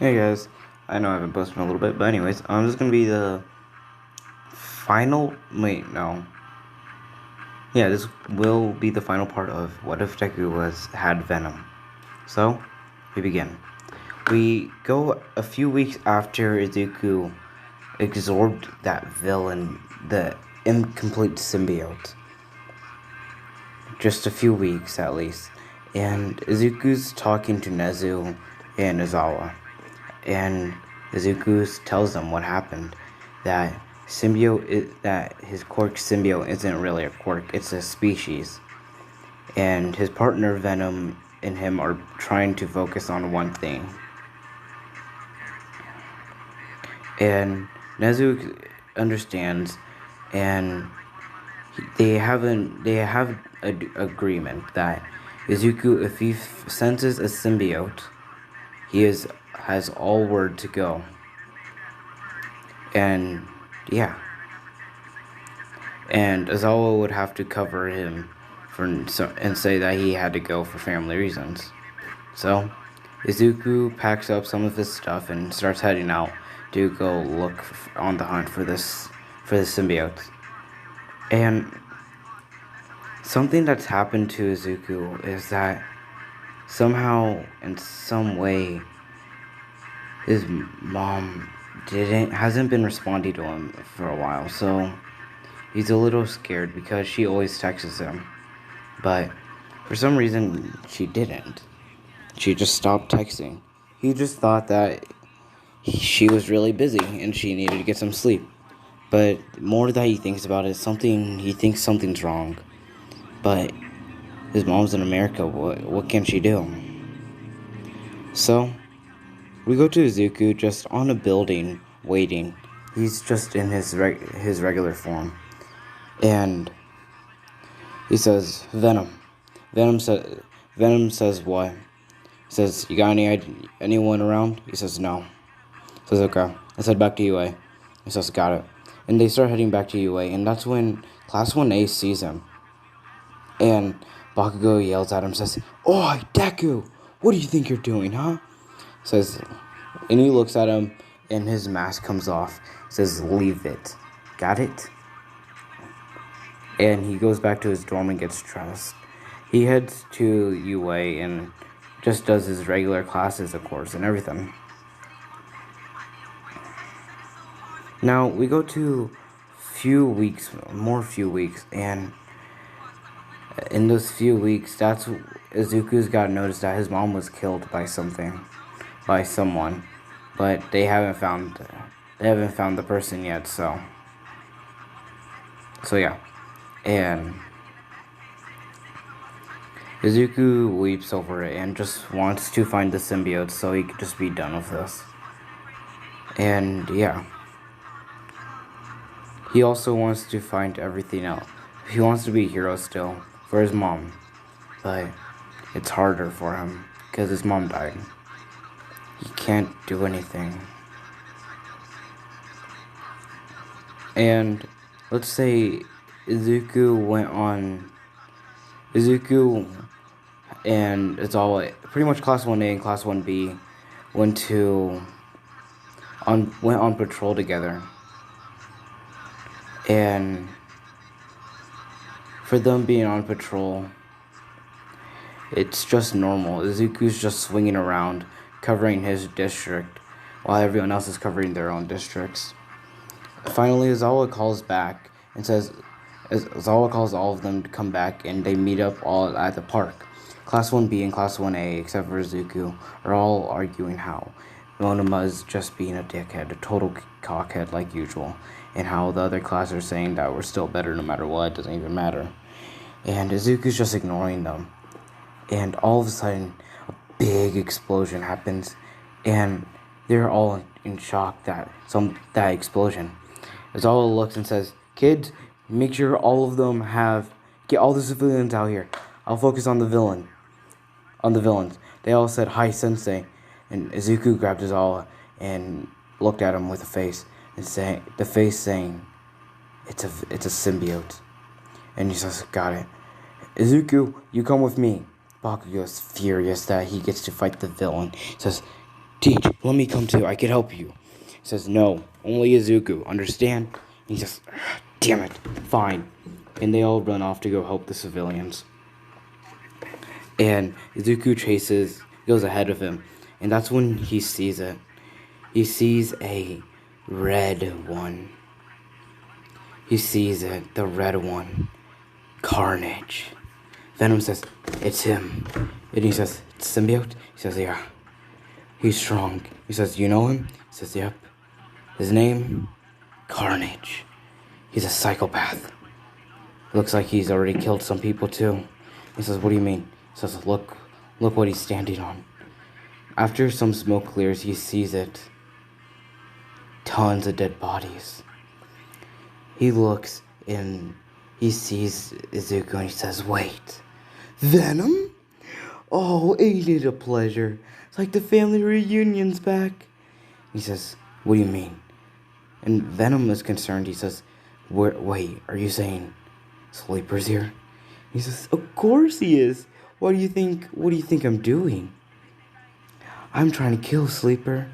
Hey guys, I know I haven't posted in a little bit, but anyways, this is gonna be the final. Wait, no. Yeah, this will be the final part of what if Deku had venom. So, we begin. We go a few weeks after Izuku absorbed that villain, the incomplete symbiote. Just a few weeks at least, and Izuku's talking to Nezu and Izawa. And Izuku tells them what happened. That that his quirk symbiote isn't really a quirk, it's a species. And his partner Venom and him are trying to focus on one thing. And Nezu understands, and they have an agreement that Izuku, if he senses a symbiote, has all word to go. And yeah, and Azawa would have to cover him and say that he had to go for family reasons. So Izuku packs up some of his stuff and starts heading out to go look on the hunt for the symbiote. And something that's happened to Izuku is that somehow, in some way, his mom hasn't been responding to him for a while, so he's a little scared because she always texts him. But for some reason, she didn't. She just stopped texting. He just thought that she was really busy and she needed to get some sleep. But the more that he thinks about it, he thinks something's wrong. But his mom's in America. What can she do? So we go to Izuku just on a building waiting. He's just in his regular form. And he says, Venom. Venom says what? He says, you got anyone around? He says, no. He says, okay. Let's head back to UA. He says, got it. And they start heading back to UA. And that's when Class 1A sees him. And Bakugo yells at him, says, Oi, Deku! What do you think you're doing, huh? Says, and he looks at him, and his mask comes off. Says, leave it. Got it? And he goes back to his dorm and gets dressed. He heads to UA and just does his regular classes, of course, and everything. Now, we go to few weeks, and in those few weeks, that's Izuku's got noticed that his mom was killed by someone, but they haven't found the person yet, so yeah. And Izuku weeps over it and just wants to find the symbiote so he could just be done with this. And yeah. He also wants to find everything else. He wants to be a hero still for his mom. But it's harder for him because his mom died. He can't do anything. And let's say Izuku and it's all pretty much Class 1A and Class 1B went on patrol together. And for them being on patrol, it's just normal. Izuku's just swinging around, covering his district, while everyone else is covering their own districts. Finally, Izawa calls back and says, Izawa calls all of them to come back, and they meet up all at the park. Class 1B and Class 1A, except for Izuku, are all arguing how Monoma is just being a dickhead, a total cockhead like usual, and how the other classes are saying that we're still better no matter what, it doesn't even matter. And Izuku's just ignoring them. And all of a sudden, a big explosion happens, and they're all in shock that explosion. Izawa looks and says, kids, make sure all of them get all the civilians out here. I'll focus on the villains. They all said, hi, sensei. And Izuku grabbed Izawa and looked at him with a face and saying, it's a symbiote. And he says, got it. Izuku, you come with me. Bakugo is furious that he gets to fight the villain. He says, Teach, let me come too. I can help you. He says, no, only Izuku. Understand? He says, damn it. Fine. And they all run off to go help the civilians. And Izuku goes ahead of him. And that's when he sees it. He sees a red one. He sees it, the red one. Carnage. Venom says, it's him. And he says, it's symbiote? He says, yeah. He's strong. He says, you know him? He says, yep. His name? Carnage. He's a psychopath. Looks like he's already killed some people too. He says, what do you mean? He says, look what he's standing on. After some smoke clears, he sees it. Tons of dead bodies. He looks and he sees Izuku and he says, wait. Venom? Oh, ain't it a pleasure? It's like the family reunion's back. He says, what do you mean? And Venom is concerned. He says, wait, are you saying Sleeper's here? He says, of course he is. What do you think I'm doing? I'm trying to kill Sleeper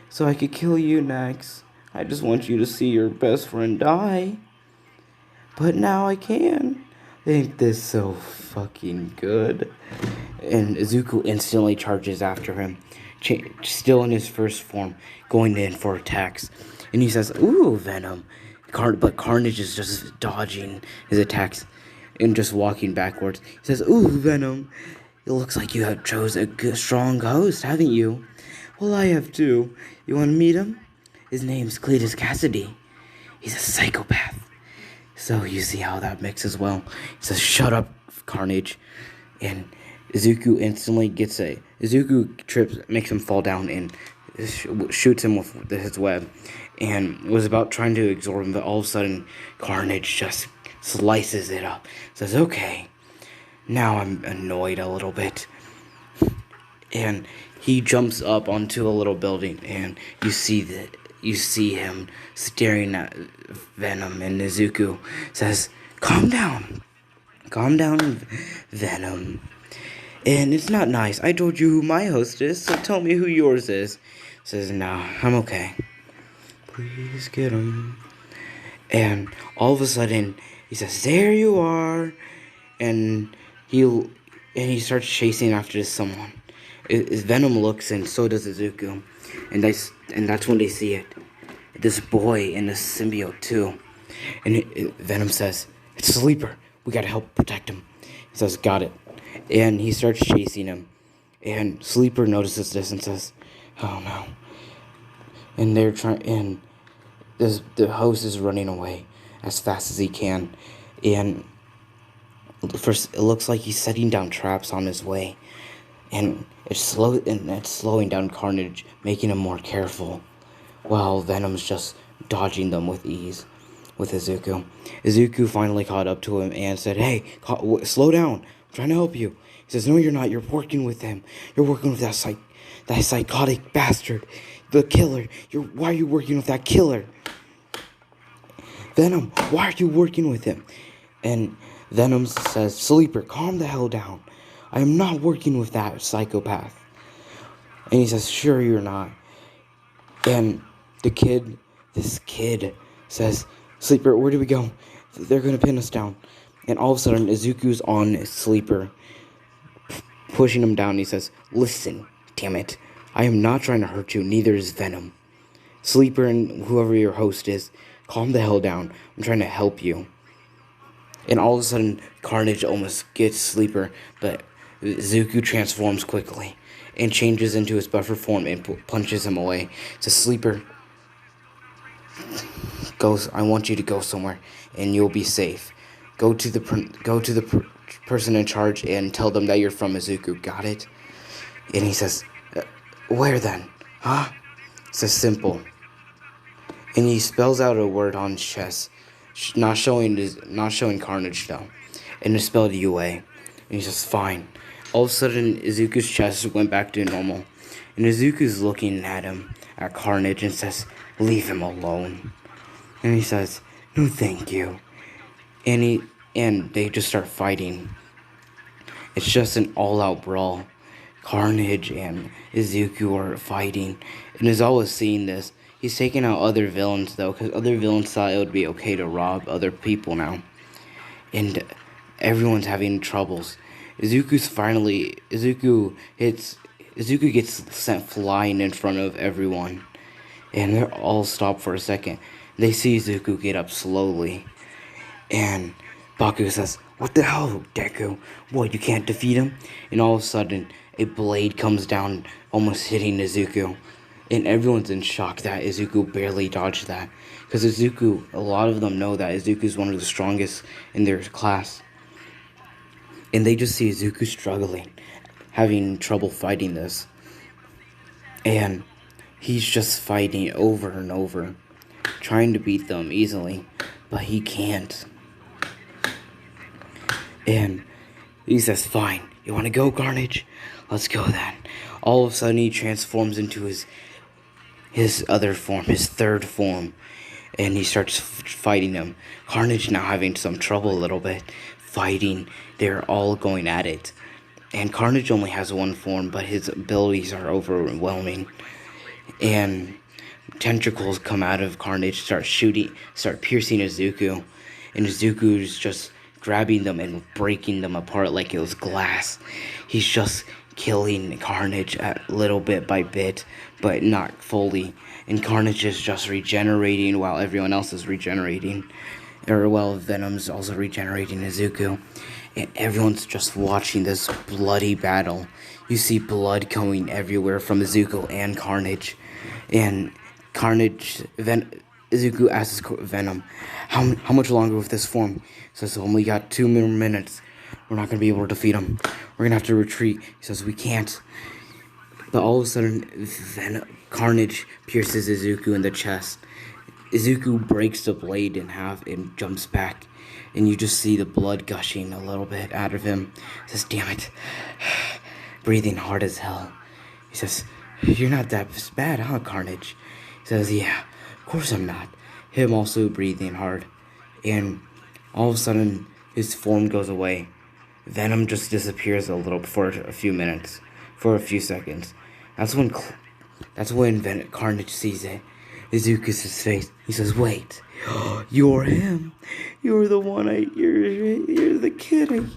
so I could kill you next. I just want you to see your best friend die. But now I can. Ain't this so fucking good? And Izuku instantly charges after him, still in his first form, going in for attacks. And he says, ooh, Venom. But Carnage is just dodging his attacks and just walking backwards. He says, ooh, Venom. It looks like you have chose a strong host, haven't you? Well, I have too. You want to meet him? His name's Cletus Cassidy. He's a psychopath. So you see how that mixes well. He says, shut up, Carnage. And Izuku instantly gets Izuku trips, makes him fall down and shoots him with his web. And was about trying to absorb him, but all of a sudden, Carnage just slices it up. Says, okay, now I'm annoyed a little bit. And he jumps up onto a little building, and you see him staring at Venom, and Izuku says, calm down, Venom. And it's not nice. I told you who my host is, so tell me who yours is. Says, no, I'm okay. Please get him. And all of a sudden, he says, there you are. And he starts chasing after someone. Venom looks, and so does Izuku. And that's when they see it. This boy and this symbiote too. And Venom says, it's Sleeper. We gotta help protect him. He says, got it. And he starts chasing him. And Sleeper notices this and says, oh no. And the host is running away as fast as he can. And first, it looks like he's setting down traps on his way. And it's slowing down Carnage, making him more careful, while Venom's just dodging them with ease with Izuku. Izuku finally caught up to him and said, hey, slow down. I'm trying to help you. He says, no, you're not. You're working with him. You're working with that psychotic bastard, the killer. Why are you working with that killer? Venom, why are you working with him? And Venom says, Sleeper, calm the hell down. I am not working with that psychopath. And he says, sure you're not. And this kid says, Sleeper, where do we go? They're going to pin us down. And all of a sudden, Izuku's on Sleeper, pushing him down. He says, listen, damn it. I am not trying to hurt you, neither is Venom. Sleeper and whoever your host is, calm the hell down. I'm trying to help you. And all of a sudden, Carnage almost gets Sleeper, but Izuku transforms quickly and changes into his buffer form and punches him away. So Sleeper goes, I want you to go somewhere and you'll be safe. Go to the person in charge and tell them that you're from Izuku. Got it? And he says, where then? Huh? It says simple. And he spells out a word on his chest, not showing Carnage though, and it's spelled UA. And he says, fine. All of a sudden, Izuku's chest went back to normal, and Izuku's looking at him, at Carnage, and says, leave him alone. And he says, no thank you. And they just start fighting. It's just an all-out brawl. Carnage and Izuku are fighting, and Izawa is seeing this. He's taking out other villains though, because other villains thought it would be okay to rob other people now, and everyone's having troubles. Izuku gets sent flying in front of everyone, and they're all stopped for a second. They see Izuku get up slowly, and Baku says, "What the hell, Deku? What, you can't defeat him?" And all of a sudden, a blade comes down, almost hitting Izuku. And everyone's in shock that Izuku barely dodged that. Because Izuku, a lot of them know that Izuku is one of the strongest in their class. And they just see Izuku struggling, having trouble fighting this. And he's just fighting over and over, trying to beat them easily, but he can't. And he says, "Fine, you want to go, Carnage? Let's go then." All of a sudden, he transforms into his other form, his third form, and he starts fighting him. Carnage now having some trouble a little bit, fighting. They're all going at it. And Carnage only has one form, but his abilities are overwhelming. And tentacles come out of Carnage, start piercing Izuku. And Izuku's just grabbing them and breaking them apart like it was glass. He's just killing Carnage at little bit by bit, but not fully. And Carnage is just regenerating while everyone else is regenerating. Or while Venom's also regenerating Izuku. And everyone's just watching this bloody battle. You see blood coming everywhere from Izuku and Carnage. And Izuku asks Venom, how much longer with this form? He says, "Only got 2 more minutes. We're not going to be able to defeat him. We're going to have to retreat." He says, "We can't." But all of a sudden, Carnage pierces Izuku in the chest. Izuku breaks the blade in half and jumps back. And you just see the blood gushing a little bit out of him. He says, "Damn it." Breathing hard as hell. He says, "You're not that bad, huh, Carnage?" He says, "Yeah, of course I'm not." Him also breathing hard. And all of a sudden, his form goes away. Venom just disappears a little for a few minutes. For a few seconds. That's when Carnage sees it. Izuku's face. He says, "Wait, you're him. You're the one you're the kid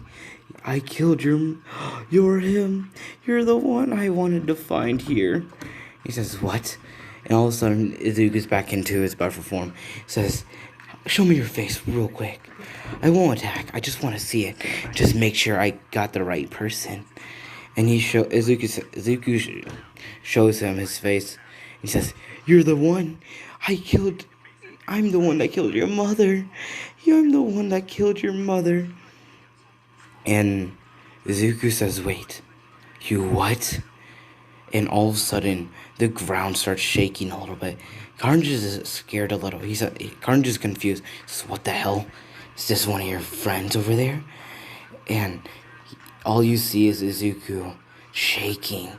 I killed you're him. You're the one I wanted to find here." He says, "What?" And all of a sudden, Izuku's back into his buffer form. He says, "Show me your face real quick. I won't attack. I just want to see it. Just make sure I got the right person." And Izuku shows him his face. He says, "You're the one I'm the one that killed your mother. I'm the one that killed your mother." And Izuku says, "Wait, you what?" And all of a sudden, the ground starts shaking a little bit. Carnage is scared a little. Carnage is confused. He says, "What the hell? Is this one of your friends over there?" And all you see is Izuku shaking.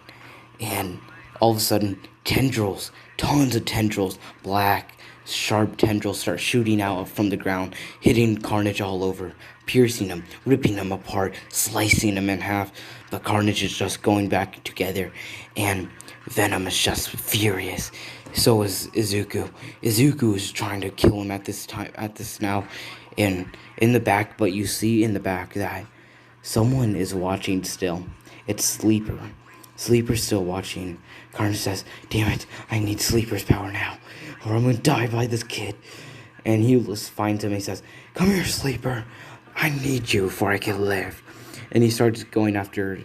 And all of a sudden, tons of tendrils, black, sharp tendrils start shooting out from the ground, hitting Carnage all over, piercing him, ripping him apart, slicing him in half. But Carnage is just going back together, and Venom is just furious. So is Izuku. Izuku is trying to kill him at this now, and in the back. But you see in the back that someone is watching still. It's Sleeper. Sleeper's still watching. Carnage says, "Damn it, I need Sleeper's power now, or I'm gonna die by this kid." And he finds him and he says, "Come here, Sleeper. I need you before I can live." And he starts going after.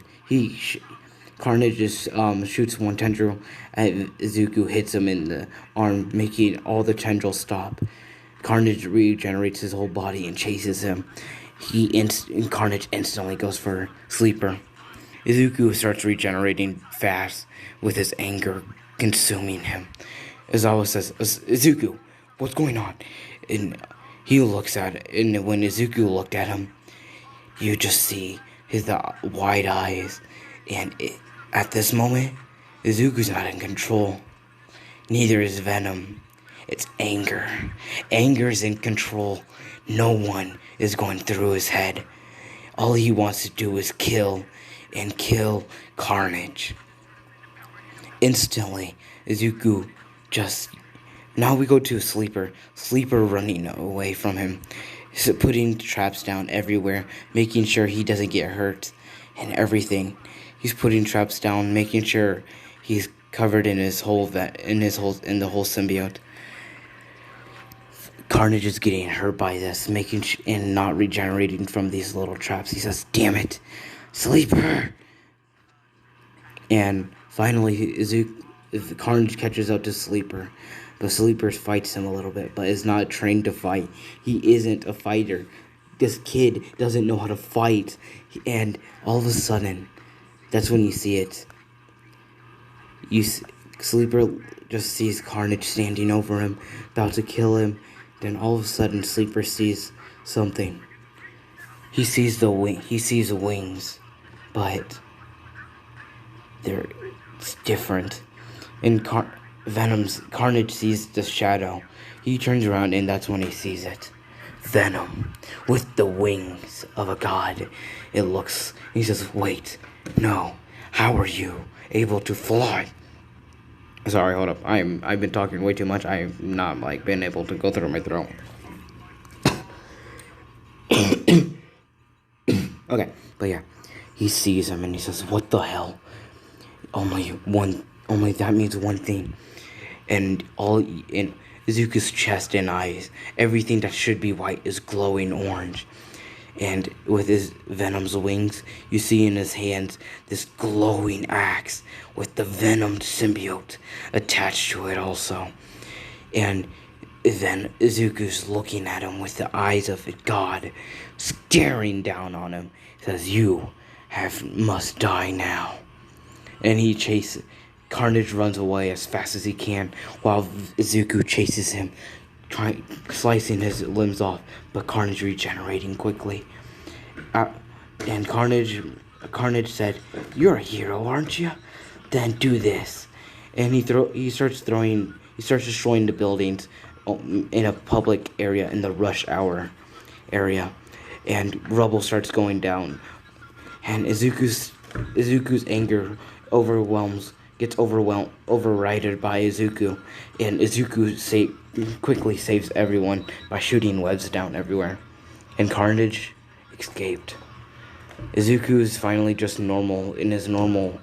Carnage just shoots one tendril, and Izuku hits him in the arm, making all the tendrils stop. Carnage regenerates his whole body and chases him. Carnage instantly goes for Sleeper. Izuku starts regenerating fast, with his anger consuming him. Izawa says, "Izuku, what's going on?" And he looks at it, and when Izuku looked at him, you just see his wide eyes. And at this moment, Izuku's not in control. Neither is Venom. It's anger. Anger is in control. No one is going through his head. All he wants to do is kill. and kill Carnage. Instantly, Izuku just... Now we go to Sleeper. Sleeper running away from him. He's putting traps down everywhere, making sure he doesn't get hurt and everything. He's putting traps down, making sure he's covered in his whole in the whole symbiote. Carnage is getting hurt by this, and not regenerating from these little traps. He says, "Damn it, Sleeper!" And finally, Carnage catches up to Sleeper, but Sleeper fights him a little bit, but is not trained to fight. He isn't a fighter. This kid doesn't know how to fight, and all of a sudden, that's when you see it. Sleeper just sees Carnage standing over him, about to kill him. Then all of a sudden, Sleeper sees something. He sees the wings, but it's different. In Carnage sees the shadow. He turns around, and that's when he sees it. Venom, with the wings of a god. He says, "Wait, no, how are you able to fly?" Sorry, hold up. I've been talking way too much. I've not been able to go through my throat. Okay, but yeah, he sees him and he says, "What the hell? Only that means one thing." And all in Izuku's chest and eyes, everything that should be white is glowing orange. And with his Venom's wings, you see in his hands this glowing axe with the Venom symbiote attached to it also. And then Izuku's looking at him with the eyes of a god, staring down on him. He says, "You must die now." And Carnage runs away as fast as he can, while Izuku chases him, slicing his limbs off, but Carnage regenerating quickly. And Carnage said, "You're a hero, aren't you? Then do this." And he starts destroying the buildings in a public area in the rush hour area, and rubble starts going down. And Izuku's anger gets overridden by Izuku, and Izuku quickly saves everyone by shooting webs down everywhere, and Carnage escaped. Izuku is finally just normal in his normal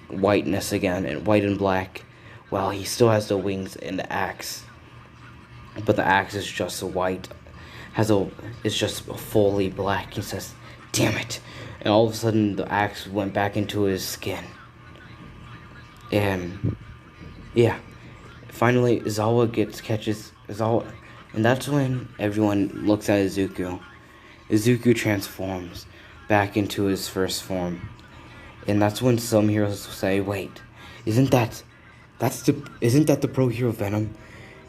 whiteness again, and white and black, while he still has the wings and the axe, but the axe is just white, it's just fully black. He says, "Damn it!" And all of a sudden, the axe went back into his skin. And yeah, finally Izawa catches Izawa, and that's when everyone looks at Izuku. Izuku transforms back into his first form, and that's when some heroes say, "Wait, isn't that the pro hero Venom?"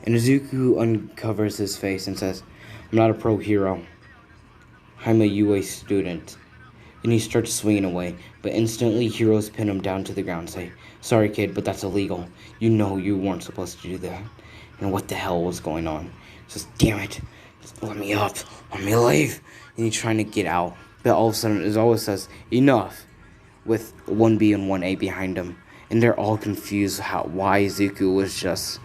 And Izuku uncovers his face and says, "I'm not a pro hero. I'm a UA student." And he starts swinging away, but instantly heroes pin him down to the ground and say, "Sorry kid, but that's illegal. You know you weren't supposed to do that." And what the hell was going on? He says, "Damn it, let me up, let me leave." And he's trying to get out, but all of a sudden Izawa says, "Enough," with 1B and 1A behind him. And they're all confused why Izuku was just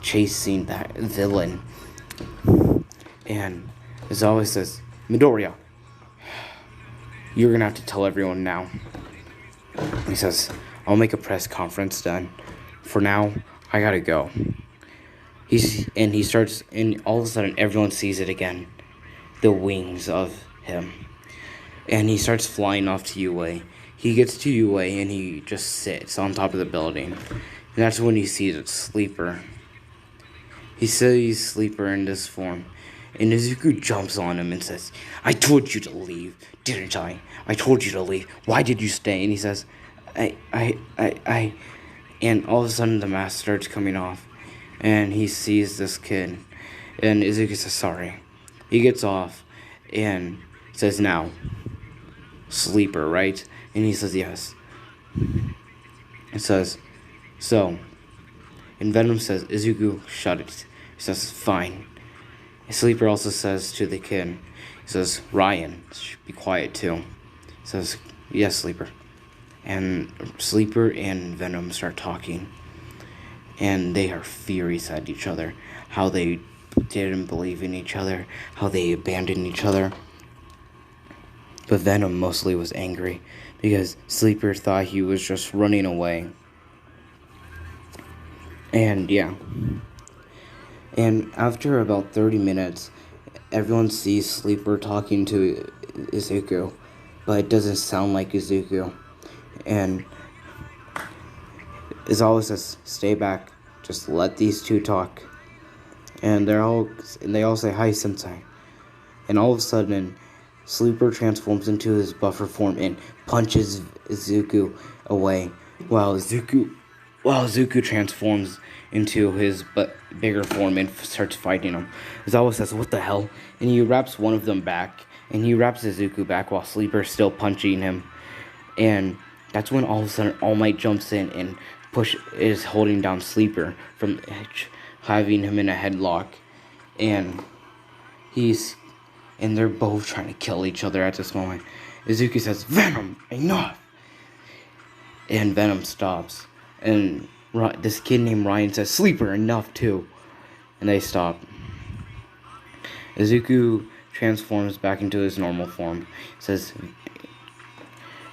chasing that villain. And Izawa says, "Midoriya, you're gonna have to tell everyone now." He says, "I'll make a press conference then. For now, I gotta go." And all of a sudden everyone sees it again. The wings of him. And he starts flying off to UA. He gets to UA and he just sits on top of the building. And that's when he sees Sleeper. He sees Sleeper in this form. And Izuku jumps on him and says, "I told you to leave, didn't I? I told you to leave. Why did you stay?" And he says, I. And all of a sudden the mask starts coming off. And he sees this kid. And Izuku says, "Sorry." He gets off and says, "Now, Sleeper, right?" And he says, "Yes." It says, "So." And Venom says, "Izuku, shut it." He says, "Fine." Sleeper also says to the kid, he says, "Ryan, be quiet too." He says, Yes, Sleeper. And Sleeper and Venom start talking. And they are furious at each other. How they didn't believe in each other. How they abandoned each other. But Venom mostly was angry. Because Sleeper thought he was just running away. And yeah. And after about 30 minutes, everyone sees Sleeper talking to Izuku. But it doesn't sound like Izuku. And Izawa says, "Stay back. Just let these two talk." And they all say, "Hi, Sensei." And all of a sudden, Sleeper transforms into his buffer form and punches Izuku away, while Izuku transforms into his bigger form and starts fighting him. Izawa says, "What the hell?" And he wraps one of them back, and he wraps Izuku back while Sleeper's still punching him. And that's when all of a sudden All Might jumps in and is holding down Sleeper from having him in a headlock. And they're both trying to kill each other at this moment. Izuku says, "Venom, enough!" And Venom stops. And this kid named Ryan says, "Sleeper, enough too." And they stop. Izuku transforms back into his normal form. Says,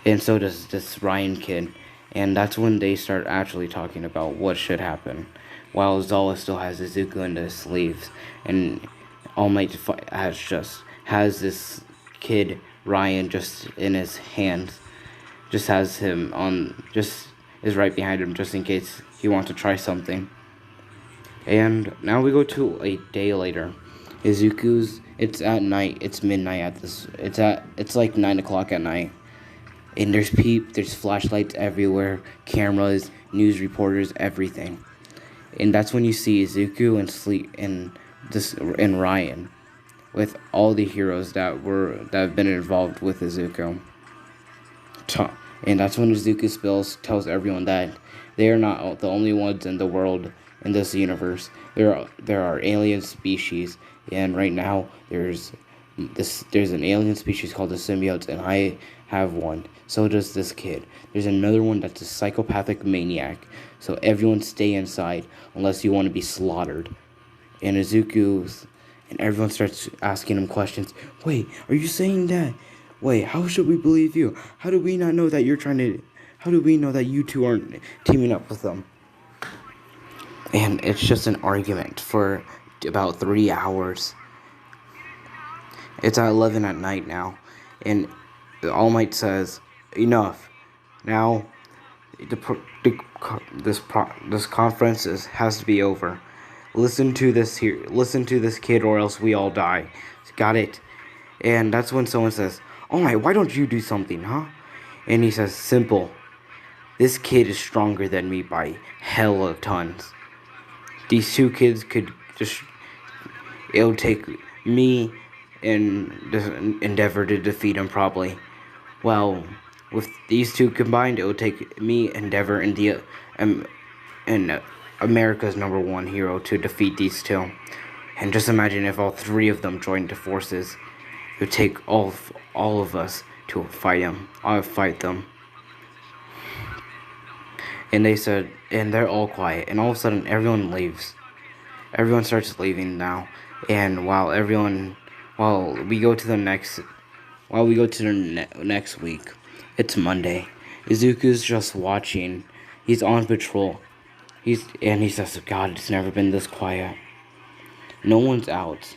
and so does this Ryan kid. And that's when they start actually talking about what should happen. While Zala still has Izuku in his sleeves. And All Might has this kid, Ryan, just in his hands. Just has him is right behind him just in case he wants to try something. And now we go to a day later. It's at night. It's midnight it's like 9 o'clock at night. And there's flashlights everywhere, cameras, news reporters, everything. And that's when you see Izuku and Ryan with all the heroes that have been involved with Izuku. And that's when Izuku tells everyone that they are not the only ones in the world in this universe. There are alien species, and right now there's an alien species called the symbiotes, and I have one. So does this kid. There's another one that's a psychopathic maniac. So everyone stay inside unless you want to be slaughtered. And and everyone starts asking him questions. "Wait, are you saying that? Wait, how should we believe you? How do we not know that how do we know that you two aren't teaming up with them?" And it's just an argument for about 3 hours. It's at 11 at night now. And All Might says, "Enough. Now, this conference has to be over. Listen to this kid, or else we all die. Got it?" And that's when someone says, "All Might, why don't you do something, huh?" And he says, "Simple. This kid is stronger than me by hella tons. These two kids it'll take me and Endeavor to defeat him probably. Well, with these two combined, it would take me, Endeavor, and America's #1 hero to defeat these two. And just imagine if all three of them joined forces. It would take all of us to fight him. I'll fight them." And they said, and they're all quiet. And all of a sudden, everyone leaves. Everyone starts leaving now. And while we go to the next week, it's Monday. Izuku's just watching. He's on patrol. He says, "God, it's never been this quiet. No one's out."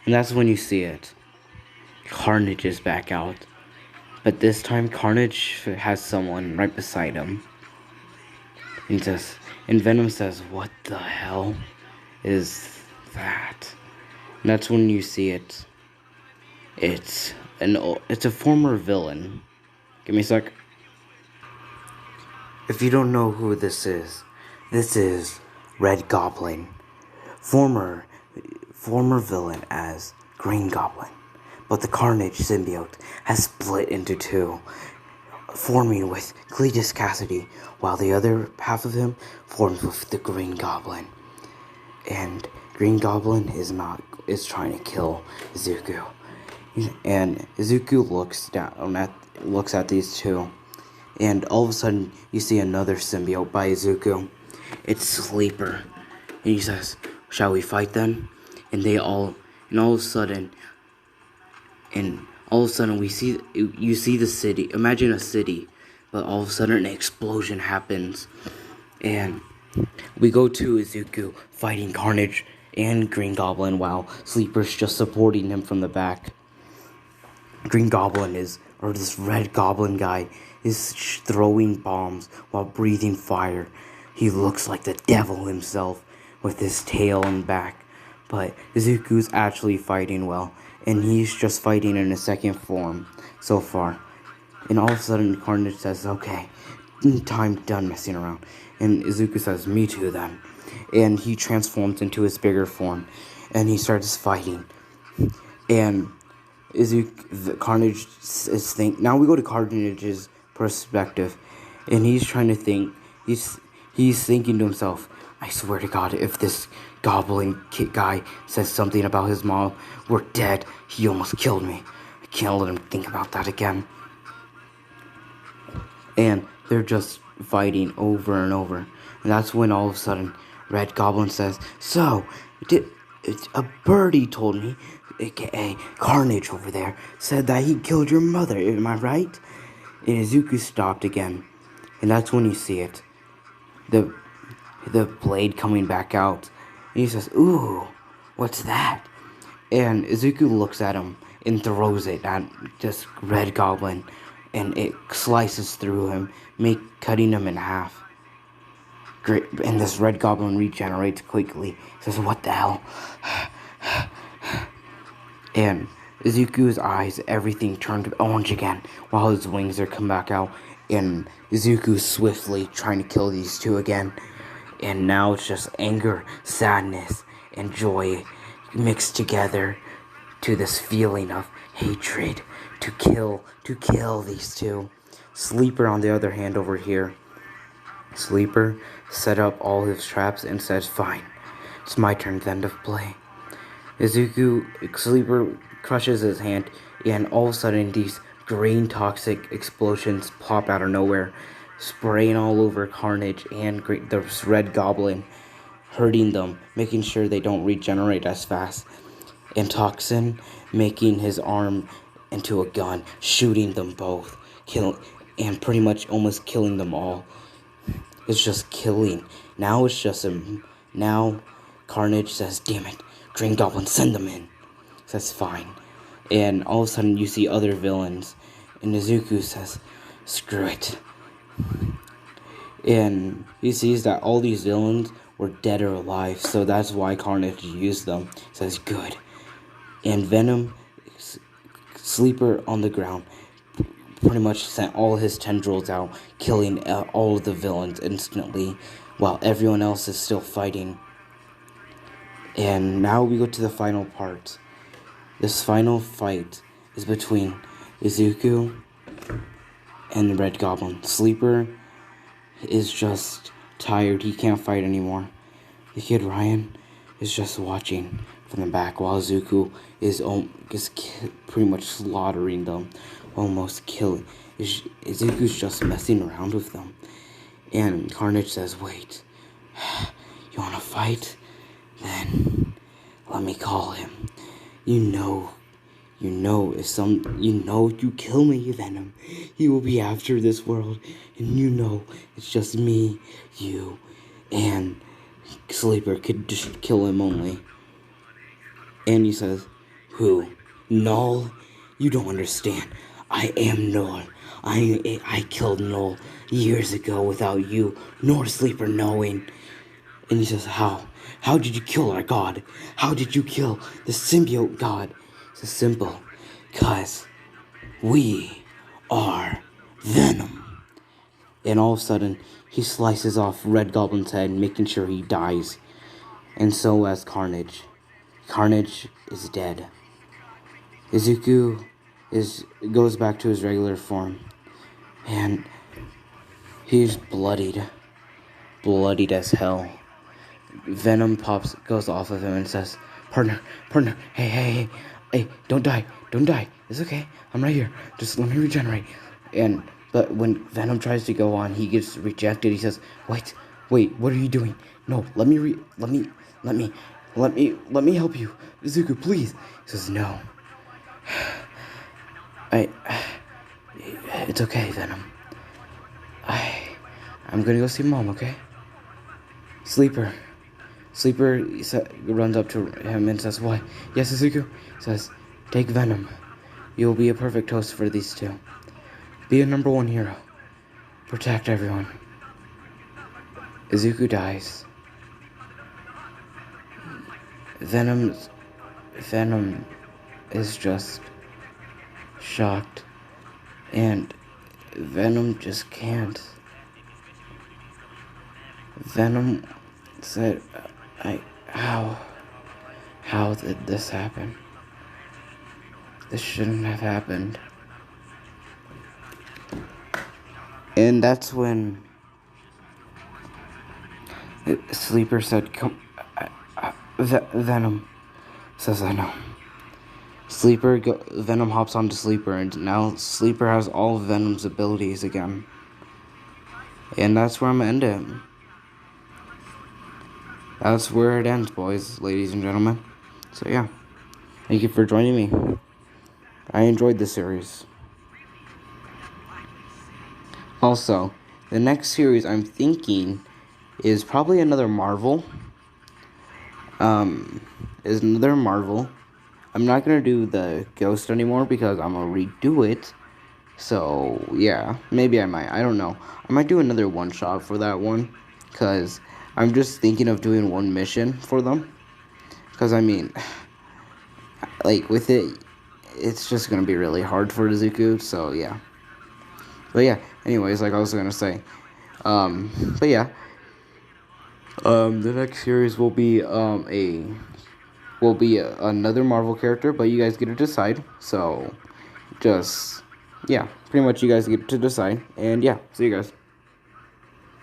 And that's when you see it. Carnage is back out. But this time, Carnage has someone right beside him. And Venom says, "What the hell is that?" And that's when you see it. It's a former villain. Give me a sec. If you don't know who this is Red Goblin, former villain as Green Goblin. But the Carnage symbiote has split into two, forming with Cletus Cassidy, while the other half of him forms with the Green Goblin. And Green Goblin is trying to kill Izuku. And Izuku looks at these two, and all of a sudden you see another symbiote by Izuku. It's Sleeper, and he says, "Shall we fight them?" And all of a sudden, you see the city. Imagine a city, but all of a sudden an explosion happens, and we go to Izuku fighting Carnage and Green Goblin while Sleeper's just supporting him from the back. This red goblin guy is throwing bombs while breathing fire. He looks like the devil himself with his tail and back. But Izuku's actually fighting well, and he's just fighting in a second form so far. And all of a sudden Carnage says, "Okay, time done messing around." And Izuku says, "Me too then." And he transforms into his bigger form, and he starts fighting. And Carnage is now we go to Carnage's perspective, and he's trying to think. He's thinking to himself, "I swear to God, if this goblin guy says something about his mom, we're dead. He almost killed me. I can't let him think about that again." And they're just fighting over and over. And that's when all of a sudden Red Goblin says, "So, a birdie told me, aka Carnage over there, said that he killed your mother, am I right?" And Izuku stopped again. And that's when you see it. The blade coming back out. And he says, "Ooh, what's that?" And Izuku looks at him and throws it at this Red Goblin. And it slices through him, cutting him in half. Great, and this Red Goblin regenerates quickly. He says, "What the hell?" And Izuku's eyes, everything turned orange again, while his wings are come back out. And Izuku's swiftly trying to kill these two again. And now it's just anger, sadness, and joy mixed together to this feeling of hatred to kill these two. Sleeper, on the other hand, over here. Sleeper set up all his traps and says, "Fine, it's my turn then to play." Sleeper crushes his hand, and all of a sudden these green toxic explosions pop out of nowhere, spraying all over Carnage and the Red Goblin, hurting them, making sure they don't regenerate as fast. And Toxin making his arm into a gun, shooting them both, and pretty much almost killing them all. It's just killing. Now Carnage says, "Damn it, Green Goblin, send them in." Says, "Fine." And all of a sudden you see other villains, and Izuku says, "Screw it." And he sees that all these villains were dead or alive, so that's why Carnage used them. Says, "Good." And Venom, Sleeper on the ground, pretty much sent all his tendrils out, killing all of the villains instantly, while everyone else is still fighting. And now we go to the final part. This final fight is between Izuku and the Red Goblin. Sleeper is just tired. He can't fight anymore. The kid Ryan is just watching from the back while Izuku is pretty much slaughtering them, almost killing. Izuku's just messing around with them. And Carnage says, "Wait, you wanna fight? Then let me call him. If you kill me, Venom, he will be after this world, and it's just me, you, and Sleeper could just kill him only." And he says, "Who? Null? You don't understand. I am Null. I killed Null years ago without you nor Sleeper knowing." And he says, "How? How did you kill our god? How did you kill the symbiote god?" It's simple. 'Cause we are Venom. And all of a sudden, he slices off Red Goblin's head, making sure he dies. And so as Carnage. Carnage is dead. Izuku goes back to his regular form. And he's bloodied as hell. Venom goes off of him and says, partner, hey, don't die, don't die. It's okay. I'm right here. Just let me regenerate. But when Venom tries to go on, he gets rejected. He says, wait, what are you doing? No, let me help you. Izuku, please. He says, no. It's okay, Venom. I'm gonna go see Mom, okay? Sleeper runs up to him and says, "What?" "Yes, Izuku." He says, "Take Venom. You'll be a perfect host for these two. Be a #1 hero. Protect everyone." Izuku dies. Venom is just shocked, and Venom just can't. Venom said, how did this happen? This shouldn't have happened." And that's when Sleeper said, "Come, Venom." Says, "I know." Venom hops onto Sleeper, and now Sleeper has all of Venom's abilities again. And that's where I'm gonna end it. That's where it ends, boys, ladies and gentlemen. So yeah, thank you for joining me. I enjoyed the series. Also, the next series I'm thinking is probably another Marvel. I'm not gonna do the Ghost anymore because I'm gonna redo it. So yeah, maybe I might. I don't know. I might do another one shot for that one, cause I'm just thinking of doing one mission for them. Cause I mean, like with it, it's just gonna be really hard for Izuku. So yeah. But yeah. Anyways, like I was gonna say, but yeah. The next series will be another Marvel character, but you guys get to decide. So, just yeah, pretty much you guys get to decide. And yeah, see you guys.